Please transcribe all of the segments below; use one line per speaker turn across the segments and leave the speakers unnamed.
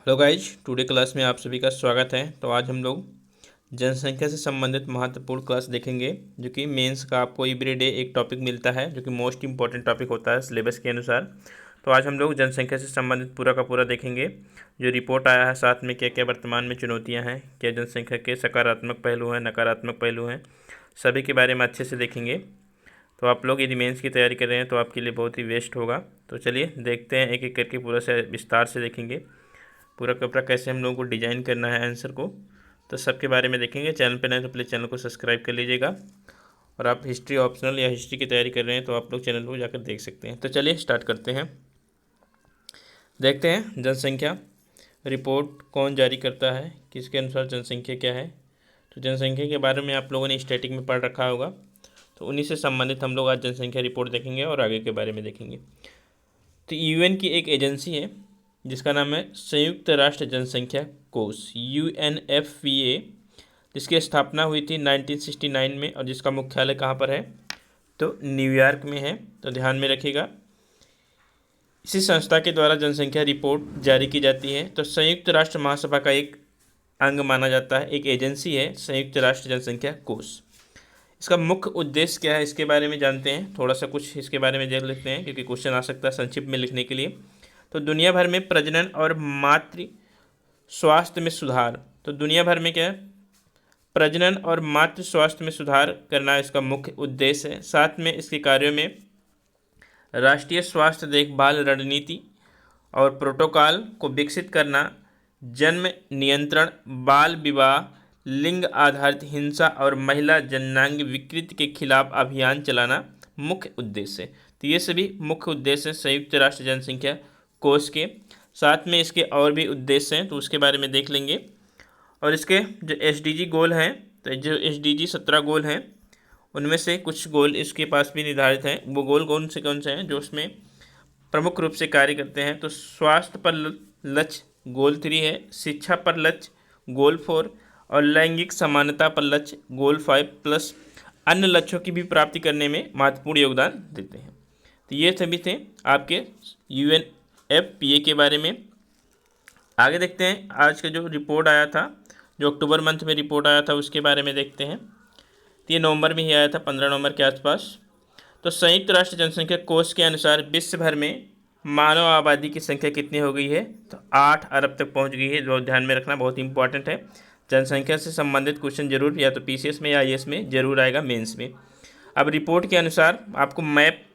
Hello guys, today class में आप सभी का स्वागत है। तो आज हम लोग जनसंख्या से संबंधित महत्वपूर्ण क्लास देखेंगे, जो कि मेंस का आपको एवरीडे एक टॉपिक मिलता है, जो कि मोस्ट इंपॉर्टेंट टॉपिक होता है सिलेबस के अनुसार। तो आज हम लोग जनसंख्या से संबंधित पूरा का पूरा देखेंगे, जो रिपोर्ट आया है, साथ में क्या क्या वर्तमान में चुनौतियाँ हैं, क्या जनसंख्या के सकारात्मक पहलू हैं, नकारात्मक पहलू हैं, सभी के बारे में अच्छे से देखेंगे। तो आप लोग यदि मेंस की तैयारी कर रहे हैं तो आपके लिए बहुत ही वेस्ट होगा। तो चलिए देखते हैं, एक एक करके पूरा से विस्तार से देखेंगे पूरा का पूरा कैसे हम लोगों को डिजाइन करना है आंसर को। तो सबके बारे में देखेंगे। चैनल पे नए तो प्लीज़ चैनल को सब्सक्राइब कर लीजिएगा, और आप हिस्ट्री ऑप्शनल या हिस्ट्री की तैयारी कर रहे हैं तो आप लोग चैनल को जाकर देख सकते हैं। तो चलिए स्टार्ट करते हैं। देखते हैं जनसंख्या रिपोर्ट कौन जारी करता है, किसके अनुसार जनसंख्या क्या है। तो जनसंख्या के बारे में आप लोगों ने स्टैटिक में पढ़ रखा होगा, तो उन्हीं से संबंधित हम लोग आज जनसंख्या रिपोर्ट देखेंगे और आगे के बारे में देखेंगे। तो यूएन की एक एजेंसी है जिसका नाम है संयुक्त राष्ट्र जनसंख्या कोष UNFPA, जिसकी स्थापना हुई थी 1969 में, और जिसका मुख्यालय कहाँ पर है, तो न्यूयॉर्क में है। तो ध्यान में रखिएगा, इसी संस्था के द्वारा जनसंख्या रिपोर्ट जारी की जाती है। तो संयुक्त राष्ट्र महासभा का एक अंग माना जाता है, एक एजेंसी है संयुक्त राष्ट्र जनसंख्या कोष। इसका मुख्य उद्देश्य क्या है, इसके बारे में जानते हैं। थोड़ा सा कुछ इसके बारे में देख लेते हैं, क्योंकि क्वेश्चन आ सकता है संक्षिप्त में लिखने के लिए। तो दुनिया भर में प्रजनन और मातृ स्वास्थ्य में सुधार। तो दुनिया भर में क्या है, प्रजनन और मातृ स्वास्थ्य में सुधार करना इसका मुख्य उद्देश्य है। साथ में इसके कार्यों में राष्ट्रीय स्वास्थ्य देखभाल रणनीति और प्रोटोकॉल को विकसित करना, जन्म नियंत्रण, बाल विवाह, लिंग आधारित हिंसा और महिला जननांग विकृति के खिलाफ अभियान चलाना मुख्य उद्देश्य है। तो ये सभी मुख्य उद्देश्य हैं संयुक्त राष्ट्र जनसंख्या कोष के। साथ में इसके और भी उद्देश्य हैं, तो उसके बारे में देख लेंगे। और इसके जो SDG गोल हैं, तो जो SDG 17 गोल हैं, उनमें से कुछ गोल इसके पास भी निर्धारित हैं। वो गोल कौन से हैं जो उसमें प्रमुख रूप से कार्य करते हैं। तो स्वास्थ्य पर लक्ष्य गोल 3 है, शिक्षा पर लक्ष्य गोल 4, और लैंगिक समानता पर लक्ष्य गोल 5, प्लस अन्य लक्ष्यों की भी प्राप्ति करने में महत्वपूर्ण योगदान देते हैं। तो ये सभी थे आपके UNFPA के बारे में। आगे देखते हैं, आज का जो रिपोर्ट आया था, जो अक्टूबर मंथ में रिपोर्ट आया था, उसके बारे में देखते हैं। तो ये नवंबर में ही आया था, 15 नवंबर के आसपास। तो संयुक्त राष्ट्र जनसंख्या कोष के अनुसार विश्व भर में मानव आबादी की संख्या कितनी हो गई है, तो 8 अरब तक पहुंच गई है। जो ध्यान में रखना बहुत इंपॉर्टेंट है। जनसंख्या से संबंधित क्वेश्चन जरूर या तो PCS में या IAS में जरूर आएगा, मेंस में। अब रिपोर्ट के अनुसार आपको मैप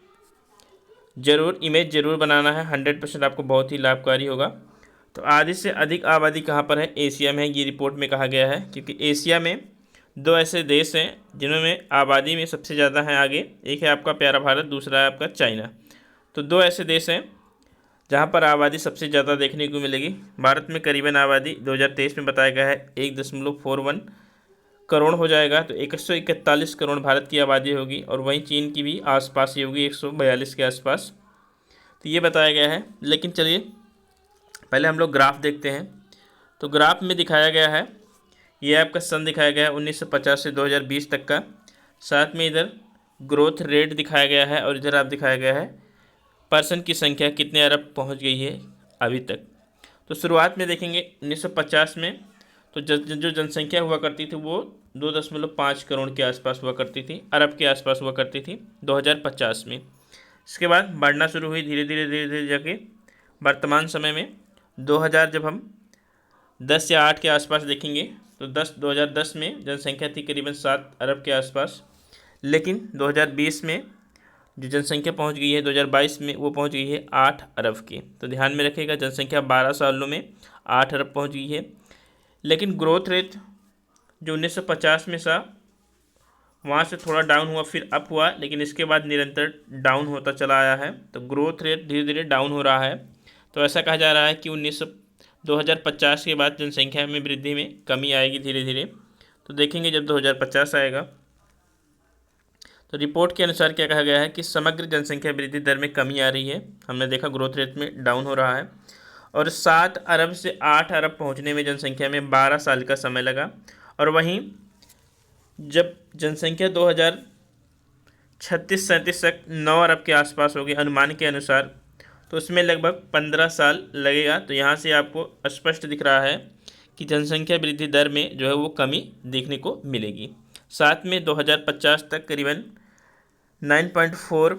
जरूर, इमेज जरूर बनाना है, 100% आपको बहुत ही लाभकारी होगा। तो आधी से अधिक आबादी कहाँ पर है, एशिया में है, ये रिपोर्ट में कहा गया है। क्योंकि एशिया में 2 ऐसे देश हैं जिन्होंने आबादी में सबसे ज़्यादा हैं आगे। एक है आपका प्यारा भारत, दूसरा है आपका चाइना। तो 2 ऐसे देश हैं जहाँ पर आबादी सबसे ज़्यादा देखने को मिलेगी। भारत में करीबन आबादी 2023 में बताया गया है 1.41 करोड़ हो जाएगा। तो 141 करोड़ भारत की आबादी होगी, और वहीं चीन की भी आसपास ही होगी, 142 के आसपास। तो ये बताया गया है। लेकिन चलिए पहले हम लोग ग्राफ देखते हैं। तो ग्राफ में दिखाया गया है, ये आपका सन दिखाया गया है 1950 से 2020 तक का। साथ में इधर ग्रोथ रेट दिखाया गया है, और इधर आप दिखाया गया है पर्सन की संख्या कितने अरब पहुंच गई है अभी तक। तो शुरुआत में देखेंगे 1950 में, तो जो जनसंख्या हुआ करती थी वो 2.5 करोड़ के आसपास हुआ करती थी, अरब के आसपास हुआ करती थी 2050 में। इसके बाद बढ़ना शुरू हुई धीरे धीरे धीरे धीरे जाके वर्तमान समय में 2000, जब हम 10 या 8 के आसपास देखेंगे, तो 2010 में जनसंख्या थी करीबन 7 अरब के आसपास। लेकिन 2020 में जो जनसंख्या पहुंच गई है 2022 में, वो पहुंच गई है 8 अरब की। तो ध्यान में रखिएगा, जनसंख्या 12 सालों में 8 अरब पहुंच गई है। लेकिन ग्रोथ रेट जो 1950 में था, वहाँ से थोड़ा डाउन हुआ, फिर अप हुआ, लेकिन इसके बाद निरंतर डाउन होता चला आया है। तो ग्रोथ रेट धीरे धीरे डाउन हो रहा है। तो ऐसा कहा जा रहा है कि 2050 के बाद जनसंख्या में वृद्धि में कमी आएगी धीरे धीरे। तो देखेंगे जब 2050 आएगा। तो रिपोर्ट के अनुसार क्या कहा गया है कि समग्र जनसंख्या वृद्धि दर में कमी आ रही है। हमने देखा ग्रोथ रेट में डाउन हो रहा है, और 7 अरब से 8 अरब पहुंचने में जनसंख्या में 12 साल का समय लगा। और वहीं जब जनसंख्या 2036-37 तक 9 अरब के आसपास होगी अनुमान के अनुसार, तो उसमें लगभग 15 साल लगेगा। तो यहाँ से आपको स्पष्ट दिख रहा है कि जनसंख्या वृद्धि दर में जो है वो कमी देखने को मिलेगी। साथ में 2050 तक करीबन 9.4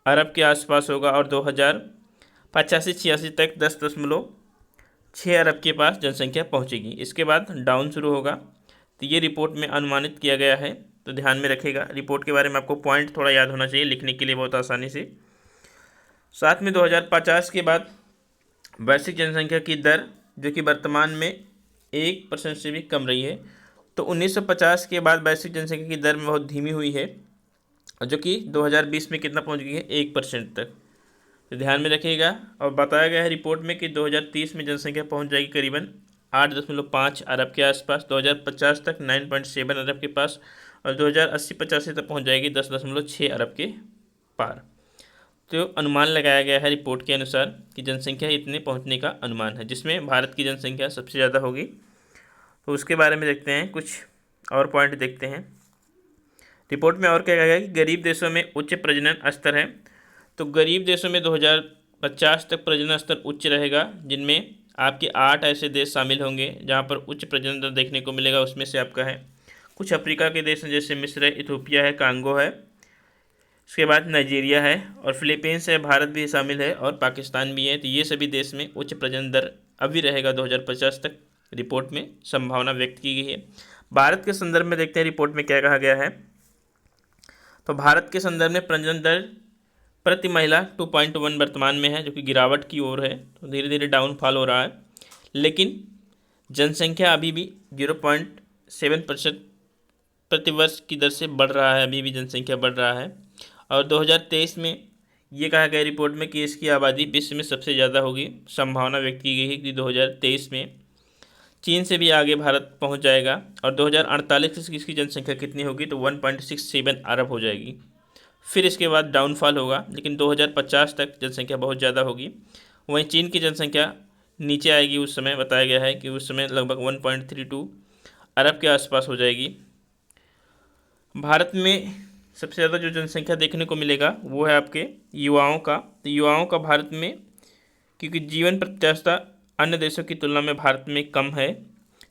अरब के आसपास होगा और 2085-86 तक 10.6 अरब के पास जनसंख्या पहुंचेगी। इसके बाद डाउन शुरू होगा। तो ये रिपोर्ट में अनुमानित किया गया है, तो ध्यान में रखिएगा। रिपोर्ट के बारे में आपको पॉइंट थोड़ा याद होना चाहिए लिखने के लिए बहुत आसानी से। साथ में 2050 के बाद वैश्विक जनसंख्या की दर जो कि वर्तमान में 1% से भी कम रही है, तो 1950 के बाद वैश्विक जनसंख्या की दर में बहुत धीमी हुई है, जो कि 2020 में कितना पहुंच गई है, 1% तक। तो ध्यान में रखिएगा। और बताया गया है रिपोर्ट में कि 2030 में जनसंख्या पहुंच जाएगी करीबन 8.5 अरब के आसपास, 2050 तक 9.7 अरब के पास, और 2080-85 तक पहुंच जाएगी 10.6 अरब के पार। तो अनुमान लगाया गया है रिपोर्ट के अनुसार कि जनसंख्या इतने पहुंचने का अनुमान है, जिसमें भारत की जनसंख्या सबसे ज़्यादा होगी। तो उसके बारे में देखते हैं, कुछ और पॉइंट देखते हैं। रिपोर्ट में और क्या कहा गया कि गरीब देशों में उच्च प्रजनन स्तर है। तो गरीब देशों में 2050 तक प्रजनन स्तर उच्च रहेगा, जिनमें आपके 8 ऐसे देश शामिल होंगे जहां पर उच्च प्रजनन दर देखने को मिलेगा। उसमें से आपका है कुछ अफ्रीका के देश हैं, जैसे मिस्र है, इथोपिया है, कांगो है, उसके बाद नाइजीरिया है और फिलीपींस है, भारत भी शामिल है और पाकिस्तान भी है। तो ये सभी देश में उच्च प्रजनन दर अभी रहेगा 2050 तक, रिपोर्ट में संभावना व्यक्त की गई है। भारत के संदर्भ में देखते हैं रिपोर्ट में क्या कहा गया है। तो भारत के संदर्भ में प्रजनन दर प्रति महिला 2.1 वर्तमान में है, जो कि गिरावट की ओर है। तो धीरे धीरे डाउनफॉल हो रहा है, लेकिन जनसंख्या अभी भी 0.7% प्रतिवर्ष की दर से बढ़ रहा है। अभी भी जनसंख्या बढ़ रहा है और 2023 में ये कहा गया रिपोर्ट में कि इसकी आबादी विश्व में सबसे ज़्यादा होगी। संभावना व्यक्त की गई है कि 2023 में चीन से भी आगे भारत पहुंच जाएगा और 2048 से इसकी जनसंख्या कितनी होगी, तो 1.67 अरब हो जाएगी। फिर इसके बाद डाउनफॉल होगा, लेकिन 2050 तक जनसंख्या बहुत ज़्यादा होगी। वहीं चीन की जनसंख्या नीचे आएगी। उस समय बताया गया है कि उस समय लगभग 1.32 अरब के आसपास हो जाएगी। भारत में सबसे ज़्यादा जो जनसंख्या देखने को मिलेगा वो है आपके युवाओं का। तो युवाओं का भारत में, क्योंकि जीवन प्रत्याशा अन्य देशों की तुलना में भारत में कम है,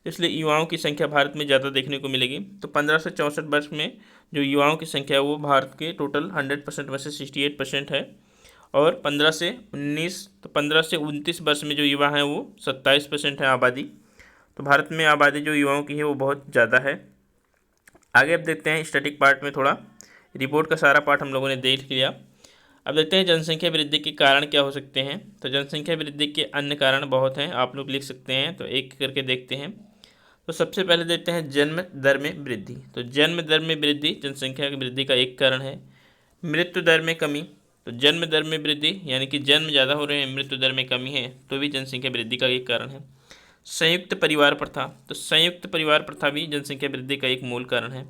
इसलिए युवाओं की संख्या भारत में ज़्यादा देखने को मिलेगी। तो 15 से 64 वर्ष में जो युवाओं की संख्या है वो भारत के टोटल 100% में से 68% है। और 15 से 29 वर्ष में जो युवा हैं वो 27% है आबादी। तो भारत में आबादी जो युवाओं की है वो बहुत ज़्यादा है। आगे अब देखते हैं स्टैटिक पार्ट में, थोड़ा रिपोर्ट का सारा पार्ट हम लोगों ने देख लिया। अब देखते हैं जनसंख्या वृद्धि के कारण क्या हो सकते हैं। तो जनसंख्या वृद्धि के अन्य कारण बहुत हैं, आप लोग लिख सकते हैं। तो एक करके देखते हैं। तो सबसे पहले देखते हैं जन्म दर में वृद्धि। तो जन्म दर में वृद्धि जनसंख्या की वृद्धि का एक कारण है। मृत्यु दर में कमी। तो जन्म दर में वृद्धि यानी कि जन्म ज़्यादा हो रहे हैं, मृत्यु दर में कमी है, तो भी जनसंख्या वृद्धि का एक कारण है। संयुक्त परिवार प्रथा। तो संयुक्त परिवार प्रथा भी जनसंख्या वृद्धि का एक मूल कारण है।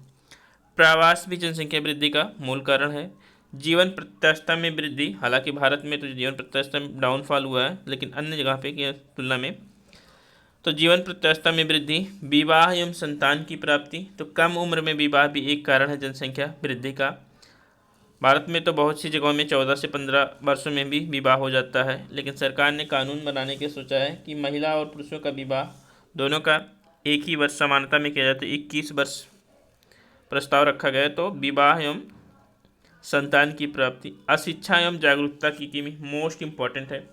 प्रवास भी जनसंख्या वृद्धि का मूल कारण है। जीवन प्रत्याशा में वृद्धि, हालांकि भारत में तो जीवन प्रत्याशा में डाउनफॉल हुआ है, लेकिन अन्य जगह पे की तुलना में। तो जीवन प्रत्याशा में वृद्धि, विवाह एवं संतान की प्राप्ति। तो कम उम्र में विवाह भी एक कारण है जनसंख्या वृद्धि का। भारत में तो बहुत सी जगहों में 14 से 15 वर्षों में भी विवाह हो जाता है, लेकिन सरकार ने कानून बनाने के सोचा है कि महिला और पुरुषों का विवाह दोनों का एक ही वर्ष समानता में किया जाए। तो 21 वर्ष प्रस्ताव रखा गया। तो विवाह एवं संतान की प्राप्ति। अशिक्षा एवं जागरूकता की कमी मोस्ट इम्पॉर्टेंट है।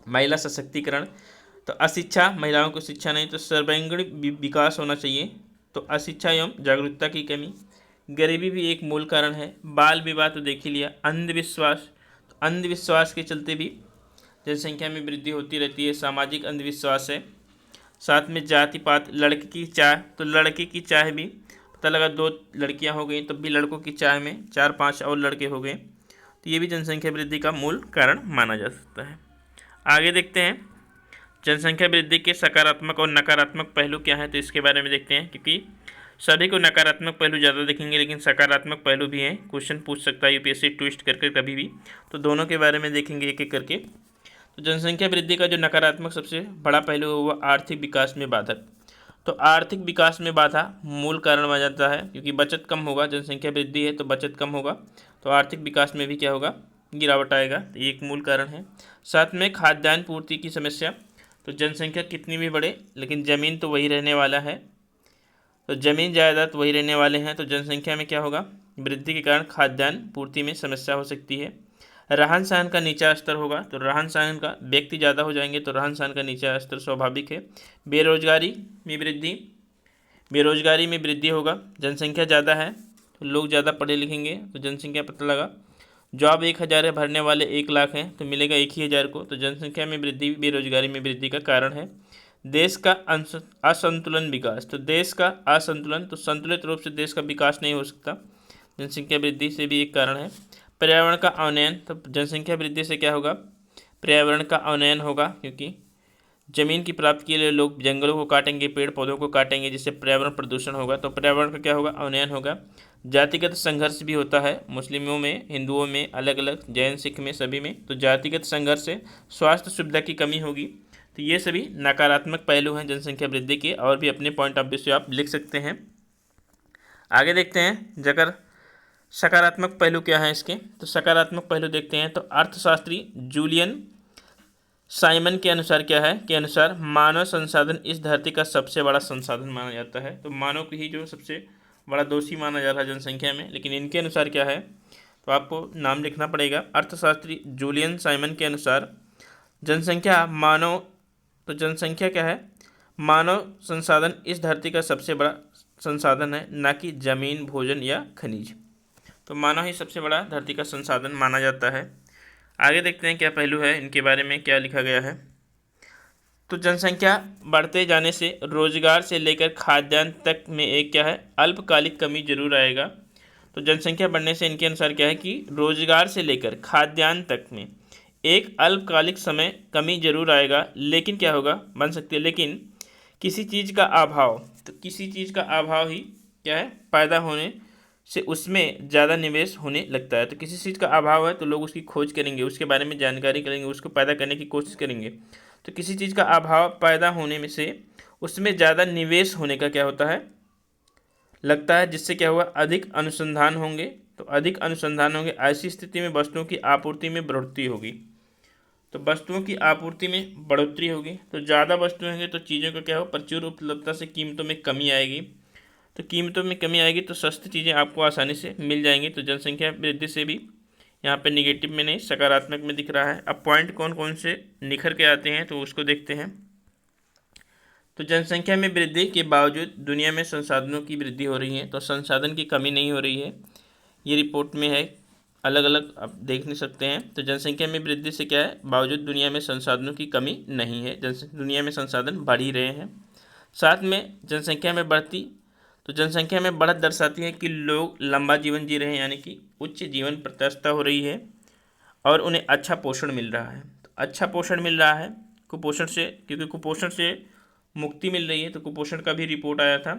महिला सशक्तिकरण। तो अशिक्षा, महिलाओं को शिक्षा नहीं, तो सर्वांगीण विकास होना चाहिए। तो अशिक्षा एवं जागरूकता की कमी। गरीबी भी एक मूल कारण है। बाल विवाह तो देख ही लिया। अंधविश्वास, तो अंधविश्वास के चलते भी जनसंख्या में वृद्धि होती रहती है, सामाजिक अंधविश्वास है। साथ में जाति पात, लड़की की चाह। तो लड़के की चाह भी पता लगा 2 लड़कियां हो गई, तब भी लड़कों की चाह में 4-5 और लड़के हो गए। तो ये भी जनसंख्या वृद्धि का मूल कारण माना जा सकता है। आगे देखते हैं जनसंख्या वृद्धि के सकारात्मक और नकारात्मक पहलू क्या हैं। तो इसके बारे में देखते हैं, क्योंकि सभी को नकारात्मक पहलू ज़्यादा देखेंगे, लेकिन सकारात्मक पहलू भी हैं। क्वेश्चन पूछ सकता है यूपीएससी ट्विस्ट करके कभी भी, तो दोनों के बारे में देखेंगे एक एक करके। तो जनसंख्या वृद्धि का जो नकारात्मक सबसे बड़ा पहलू है वो आर्थिक विकास में बाधक। तो आर्थिक विकास में बाधा मूल कारण माना जाता है, क्योंकि बचत कम होगा। जनसंख्या वृद्धि है तो बचत कम होगा, तो आर्थिक विकास में भी क्या होगा, गिरावट आएगा, तो ये एक मूल कारण है। साथ में खाद्यान्न पूर्ति की समस्या, तो जनसंख्या कितनी भी बढ़े लेकिन ज़मीन तो वही रहने वाला है, तो ज़मीन जायदाद वही रहने वाले हैं, तो जनसंख्या में क्या होगा, वृद्धि के कारण खाद्यान्न पूर्ति में समस्या हो सकती है। रहन सहन का नीचा स्तर होगा, तो रहन सहन का व्यक्ति ज़्यादा हो जाएंगे तो रहन सहन का नीचा स्तर स्वाभाविक है। बेरोजगारी में वृद्धि होगा, जनसंख्या ज़्यादा है तो लोग ज़्यादा पढ़े लिखेंगे, तो जनसंख्या पता लगा। जॉब 1,000 है, भरने वाले 1,00,000 हैं तो मिलेगा 1,000 को, तो जनसंख्या में वृद्धि बेरोजगारी में वृद्धि का कारण है। देश का असंतुलन विकास, तो देश का असंतुलन, तो संतुलित रूप से देश का विकास नहीं हो सकता, जनसंख्या वृद्धि से भी एक कारण है। पर्यावरण का अवनयन, तो जनसंख्या वृद्धि से क्या होगा, पर्यावरण का अवनयन होगा, क्योंकि जमीन की प्राप्ति के लिए लोग जंगलों को काटेंगे, पेड़ पौधों को काटेंगे, जिससे पर्यावरण प्रदूषण होगा, तो पर्यावरण का क्या होगा, अवनयन होगा। जातिगत संघर्ष भी होता है, मुस्लिमों में, हिंदुओं में अलग अलग, जैन सिख में, सभी में, तो जातिगत संघर्ष से स्वास्थ्य सुविधा की कमी होगी। तो ये सभी नकारात्मक पहलू हैं जनसंख्या वृद्धि के, और भी अपने पॉइंट ऑफ व्यू से आप लिख सकते हैं। आगे देखते हैं जगह सकारात्मक पहलू क्या है इसके, तो सकारात्मक पहलू देखते हैं। तो अर्थशास्त्री जूलियन साइमन के अनुसार क्या है, के अनुसार मानव संसाधन इस धरती का सबसे बड़ा संसाधन माना जाता है, तो मानव को ही जो सबसे बड़ा दोषी माना जा रहा है जनसंख्या में, लेकिन इनके अनुसार क्या है, तो आपको नाम लिखना पड़ेगा। अर्थशास्त्री जूलियन साइमन के अनुसार जनसंख्या मानव, तो जनसंख्या क्या है, मानव संसाधन इस धरती का सबसे बड़ा संसाधन है, ना कि जमीन, भोजन या खनिज, तो मानव ही सबसे बड़ा धरती का संसाधन माना जाता है। आगे देखते हैं क्या पहलू है, इनके बारे में क्या लिखा गया है। तो जनसंख्या बढ़ते जाने से रोजगार से लेकर खाद्यान्न तक में एक क्या है, अल्पकालिक कमी जरूर आएगा। तो जनसंख्या बढ़ने से इनके अनुसार क्या है कि रोजगार से लेकर खाद्यान्न तक में एक अल्पकालिक समय कमी जरूर आएगा, लेकिन क्या होगा, बन सकती है, लेकिन किसी चीज़ का अभाव, तो किसी चीज़ का अभाव ही क्या है, पैदा होने से उसमें ज़्यादा निवेश होने लगता है। तो किसी चीज़ का अभाव है तो लोग उसकी खोज करेंगे, उसके बारे में जानकारी करेंगे, उसको पैदा करने की कोशिश करेंगे। तो किसी चीज़ का अभाव पैदा होने में से उसमें ज़्यादा निवेश होने का क्या होता है, लगता है, जिससे क्या हुआ, अधिक अनुसंधान होंगे। तो अधिक अनुसंधान होंगे, ऐसी स्थिति में वस्तुओं की आपूर्ति में बढ़ोतरी होगी, तो वस्तुओं की आपूर्ति में बढ़ोतरी होगी, तो ज़्यादा वस्तुएं होंगी तो चीज़ों का क्या हो, प्रचुर उपलब्धता से कीमतों में कमी आएगी, तो कीमतों में कमी आएगी तो सस्ती चीज़ें आपको आसानी से मिल जाएंगी। तो जनसंख्या वृद्धि से भी यहाँ पे निगेटिव में नहीं, सकारात्मक में दिख रहा है। अब पॉइंट कौन कौन से निखर के आते हैं तो उसको देखते हैं। तो जनसंख्या में वृद्धि के बावजूद दुनिया में संसाधनों की वृद्धि हो रही है, तो संसाधन की कमी नहीं हो रही है, ये रिपोर्ट में है, अलग अलग आप देख नहीं सकते हैं। तो जनसंख्या में वृद्धि से क्या है, बावजूद दुनिया में संसाधनों की कमी नहीं है, दुनिया में संसाधन बढ़ ही रहे हैं। साथ में जनसंख्या में बढ़ती, तो जनसंख्या में बढ़त दर्शाती है कि लोग लंबा जीवन जी रहे हैं, यानी कि उच्च जीवन प्रत्याशा हो रही है और उन्हें अच्छा पोषण मिल रहा है। तो अच्छा पोषण मिल रहा है कुपोषण से, क्योंकि कुपोषण से मुक्ति मिल रही है, तो कुपोषण का भी रिपोर्ट आया था,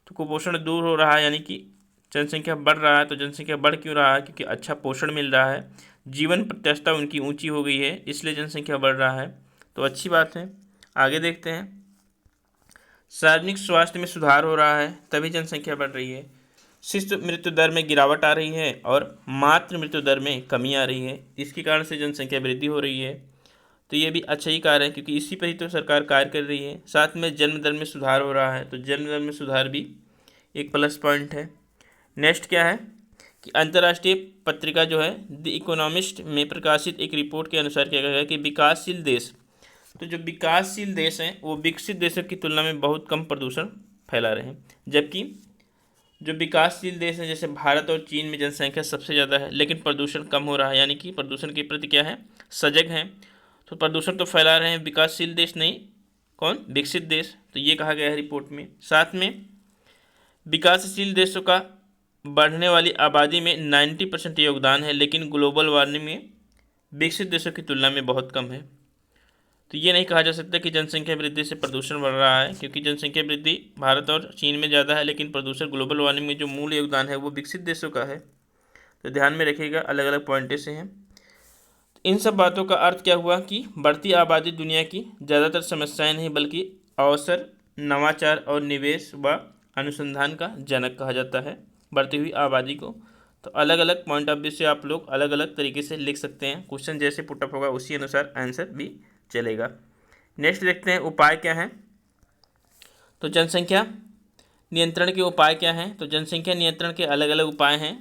तो कुपोषण दूर हो रहा है, यानी कि जनसंख्या बढ़ रहा है। तो जनसंख्या बढ़ क्यों रहा है, क्योंकि अच्छा पोषण मिल रहा है, जीवन प्रत्याशा उनकी ऊँची हो गई है, इसलिए जनसंख्या बढ़ रहा है, तो अच्छी बात है। आगे देखते हैं, सार्वजनिक स्वास्थ्य में सुधार हो रहा है तभी जनसंख्या बढ़ रही है। शिशु मृत्यु दर में गिरावट आ रही है और मातृ मृत्यु दर में कमी आ रही है, इसके कारण से जनसंख्या वृद्धि हो रही है, तो ये भी अच्छा ही कार्य है, क्योंकि इसी पर ही तो सरकार कार्य कर रही है। साथ में जन्म दर में सुधार हो रहा है, तो जन्म दर में सुधार भी एक प्लस पॉइंट है। नेक्स्ट क्या है कि अंतर्राष्ट्रीय पत्रिका जो है द इकोनॉमिस्ट में प्रकाशित एक रिपोर्ट के अनुसार क्या कहा गया कि विकासशील देश, तो जो विकासशील देश हैं वो विकसित देशों की तुलना में बहुत कम प्रदूषण फैला रहे हैं, जबकि जो विकासशील देश हैं जैसे भारत और चीन में जनसंख्या सबसे ज़्यादा है लेकिन प्रदूषण कम हो रहा है, यानी कि प्रदूषण के प्रति क्या है, सजग हैं, तो प्रदूषण तो फैला रहे हैं विकासशील देश, नहीं कौन, विकसित देश, तो ये कहा गया है रिपोर्ट में। साथ में विकासशील देशों का बढ़ने वाली आबादी में 90% योगदान है, लेकिन ग्लोबल वार्मिंग में विकसित देशों की तुलना में बहुत कम है। तो ये नहीं कहा जा सकता कि जनसंख्या वृद्धि से प्रदूषण बढ़ रहा है, क्योंकि जनसंख्या वृद्धि भारत और चीन में ज़्यादा है, लेकिन प्रदूषण ग्लोबल वार्मिंग में जो मूल योगदान है वो विकसित देशों का है, तो ध्यान में रखिएगा, अलग अलग पॉइंट से हैं। इन सब बातों का अर्थ क्या हुआ कि बढ़ती आबादी दुनिया की ज़्यादातर समस्याएं नहीं बल्कि अवसर, नवाचार और निवेश व अनुसंधान का जनक कहा जाता है, बढ़ती हुई आबादी को। तो अलग अलग पॉइंट ऑफ व्यू से आप लोग अलग अलग तरीके से लिख सकते हैं। क्वेश्चन जैसे पुटअप होगा उसी अनुसार आंसर भी चलेगा। नेक्स्ट देखते हैं उपाय क्या है। तो जनसंख्या नियंत्रण के उपाय क्या हैं। तो जनसंख्या नियंत्रण के अलग अलग उपाय हैं।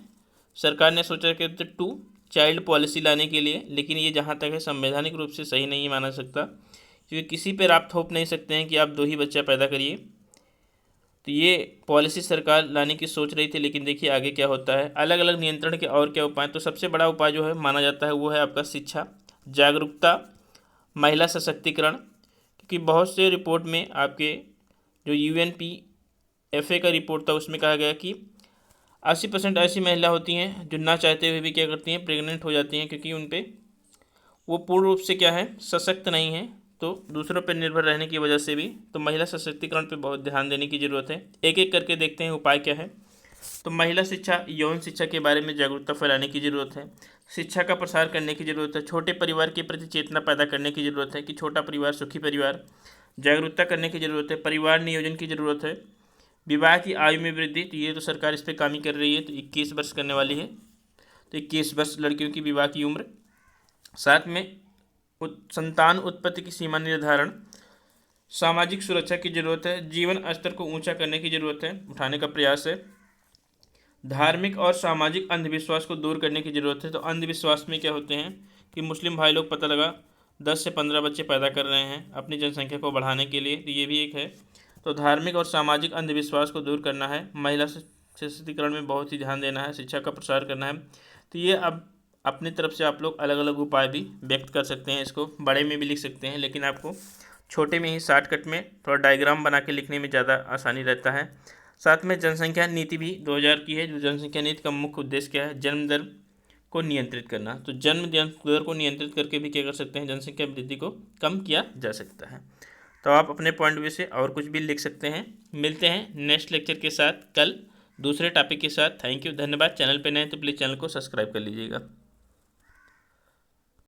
सरकार ने सोचा कि 2 चाइल्ड पॉलिसी लाने के लिए, लेकिन ये जहाँ तक है संवैधानिक रूप से सही नहीं माना सकता, क्योंकि किसी पर आप थोप नहीं सकते हैं कि आप 2 ही बच्चा पैदा करिए। तो ये पॉलिसी सरकार लाने की सोच रही थी, लेकिन देखिए आगे क्या होता है। अलग अलग नियंत्रण के और क्या उपाय। तो सबसे बड़ा उपाय जो है माना जाता है वो है आपका शिक्षा, जागरूकता, महिला सशक्तिकरण। क्योंकि बहुत से रिपोर्ट में आपके जो UNPFA का रिपोर्ट था उसमें कहा गया कि 80% ऐसी महिला होती हैं जो ना चाहते हुए भी क्या करती हैं, प्रेग्नेंट हो जाती हैं, क्योंकि उन पर वो पूर्ण रूप से क्या है, सशक्त नहीं है। तो दूसरों पर निर्भर रहने की वजह से भी तो महिला सशक्तिकरण पे बहुत ध्यान देने की ज़रूरत है। एक एक करके देखते हैं उपाय क्या है। तो महिला शिक्षा, यौन शिक्षा के बारे में जागरूकता फैलाने की ज़रूरत है। शिक्षा का प्रसार करने की ज़रूरत है। छोटे परिवार के प्रति चेतना पैदा करने की ज़रूरत है कि छोटा परिवार सुखी परिवार। जागरूकता करने की ज़रूरत है। परिवार नियोजन की ज़रूरत है। विवाह की आयु में वृद्धि, तो ये तो सरकार इस पर काम ही कर रही है। तो 21 वर्ष करने वाली है, तो 21 वर्ष लड़कियों की विवाह की उम्र। साथ में संतान उत्पत्ति की सीमा निर्धारण, सामाजिक सुरक्षा की जरूरत है। जीवन स्तर को ऊंचा करने की जरूरत है, उठाने का प्रयास है। धार्मिक और सामाजिक अंधविश्वास को दूर करने की जरूरत है। तो अंधविश्वास में क्या होते हैं कि मुस्लिम भाई लोग पता लगा 10 से 15 बच्चे पैदा कर रहे हैं अपनी जनसंख्या को बढ़ाने के लिए, तो ये भी एक है। तो धार्मिक और सामाजिक अंधविश्वास को दूर करना है। महिला सशक्तिकरण में बहुत ही ध्यान देना है। शिक्षा का प्रसार करना है। तो ये अब अपनी तरफ से आप लोग अलग अलग उपाय भी व्यक्त कर सकते हैं। इसको बड़े में भी लिख सकते हैं, लेकिन आपको छोटे में ही शॉर्टकट में थोड़ा डायग्राम बना के लिखने में ज़्यादा आसानी रहता है। साथ में जनसंख्या नीति भी 2000 की है। जो जनसंख्या नीति का मुख्य उद्देश्य क्या है, जन्म दर को नियंत्रित करना। तो जन्म दर को नियंत्रित करके भी क्या कर सकते हैं, जनसंख्या वृद्धि को कम किया जा सकता है। तो आप अपने पॉइंट व्यू से और कुछ भी लिख सकते हैं। मिलते हैं नेक्स्ट लेक्चर के साथ कल दूसरे टॉपिक के साथ। थैंक यू, धन्यवाद। चैनल पे नए तो प्लीज़ चैनल को सब्सक्राइब कर लीजिएगा।